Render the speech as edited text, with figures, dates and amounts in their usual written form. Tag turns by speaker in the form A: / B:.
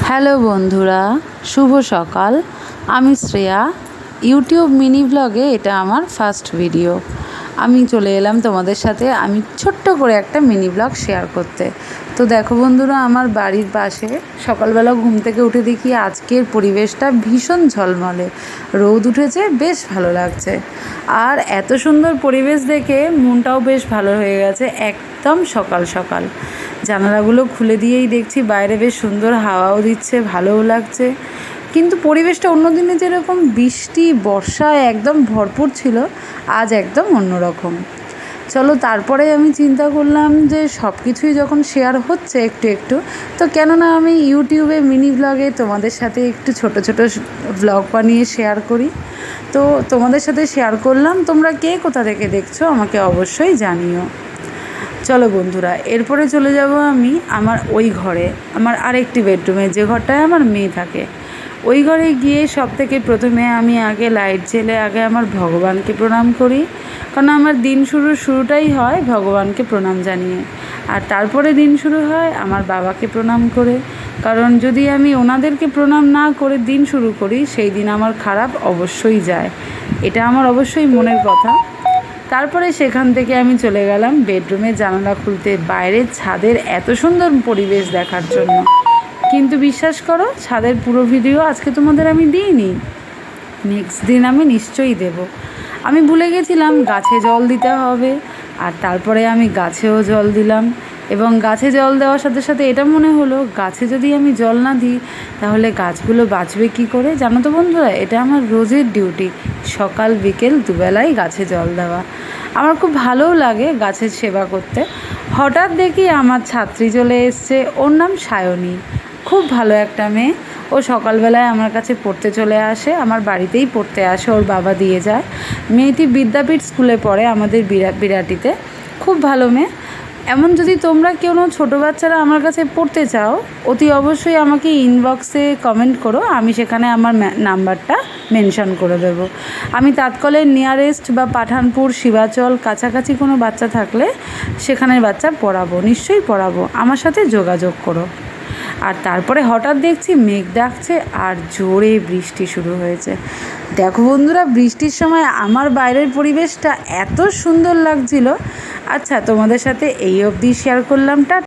A: Hello বন্ধুরা, শুভ সকাল। আমি শ্রেয়া। ইউটিউব মিনি ব্লগে এটা আমার ফার্স্ট ভিডিও। আমি চলে এলাম তোমাদের সাথে আমি ছোট্ট করে একটা মিনি ব্লগ শেয়ার করতে। তো দেখো বন্ধুরা, আমার বাড়ির পাশে সকালবেলা ঘুম থেকে উঠে দেখি আজকের পরিবেশটা ভীষণ ঝলমলে, রোদ উঠেছে, বেশ ভালো লাগছে। আর এত সুন্দর পরিবেশ দেখে মনটাও বেশ ভালো হয়ে গেছে। একদম সকাল সকাল জানালাগুলো খুলে দিয়েই দেখছি বাইরে বেশ সুন্দর হাওয়াও দিচ্ছে, ভালোও লাগছে। কিন্তু পরিবেশটা অন্য দিনে যেরকম বৃষ্টি বর্ষায় একদম ভরপুর ছিল, আজ একদম অন্যরকম। চলো, তারপরে আমি চিন্তা করলাম যে সব কিছুই যখন শেয়ার হচ্ছে একটু একটু, তো কেননা আমি ইউটিউবে মিনি ব্লগে তোমাদের সাথে একটু ছোট ছোট ব্লগ বানিয়ে শেয়ার করি। তো তোমাদের সাথে শেয়ার করলাম। তোমরা কে কোথা থেকে দেখছো আমাকে অবশ্যই জানিও। চলো বন্ধুরা, এরপরে চলে যাব আমি আমার ওই ঘরে, আমার আরেকটি বেডরুমে, যে ঘরটায় আমার মেয়ে থাকে। ওই ঘরে গিয়ে সব থেকে প্রথমে আমি আগে লাইট জ্বেলে আগে আমার ভগবানকে প্রণাম করি, কারণ আমার দিন শুরুটাই হয় ভগবানকে প্রণাম জানিয়ে। আর তারপরে দিন শুরু হয় আমার বাবাকে প্রণাম করে, কারণ যদি আমি ওনাদেরকে প্রণাম না করে দিন শুরু করি সেই দিন আমার খারাপ অবশ্যই যায়, এটা আমার অবশ্যই মনের কথা। তারপরে সেখান থেকে আমি চলে গেলাম বেডরুমে জানালা খুলতে, বাইরের ছাদের এত সুন্দর পরিবেশ দেখার জন্য। কিন্তু বিশ্বাস করো, ছাদের পুরো ভিডিও আজকে তোমাদের আমি দিইনি, নেক্সট দিন আমি নিশ্চয়ই দেব। আমি ভুলে গেছিলাম গাছে জল দিতে হবে, আর তারপরে আমি গাছেও জল দিলাম। এবং গাছে জল দেওয়ার সাথে সাথে এটা মনে হলো, গাছে যদি আমি জল না দিই তাহলে গাছগুলো বাঁচবে কী করে। জানো তো বন্ধুরা, এটা আমার রোজের ডিউটি, সকাল বিকেল দুবেলাই গাছে জল দেওয়া। আমার খুব ভালোও লাগে গাছের সেবা করতে। হঠাৎ দেখি আমার ছাত্রী চলে এসছে, ওর নাম সায়নী। খুব ভালো একটা মেয়ে। ও সকালবেলায় আমার কাছে পড়তে চলে আসে, আমার বাড়িতেই পড়তে আসে, ওর বাবা দিয়ে যায়। মেয়েটি বিদ্যাপীঠ স্কুলে পড়ে আমাদের বিরাটিতে। খুব ভালো মেয়ে। এমন যদি তোমরা কোনো ছোটো বাচ্চারা আমার কাছে পড়তে চাও, অতি অবশ্যই আমাকে ইনবক্সে কমেন্ট করো, আমি সেখানে আমার নাম্বারটা মেনশন করে দেবো। আমি তাৎকলের নিয়ারেস্ট বা পাঠানপুর, শিবাচল কাছাকাছি কোনো বাচ্চা থাকলে সেখানের বাচ্চা পড়াবো, নিশ্চয়ই পড়াবো, আমার সাথে যোগাযোগ করো। আর তারপরে হঠাৎ দেখছি মেঘ ডাকছে আর জোরে বৃষ্টি শুরু হয়েছে। দেখো বন্ধুরা, বৃষ্টির সময় আমার বাইরের পরিবেশটা এত সুন্দর লাগছিল। আচ্ছা, তোমাদের সাথে এই অবধি শেয়ার করলাম।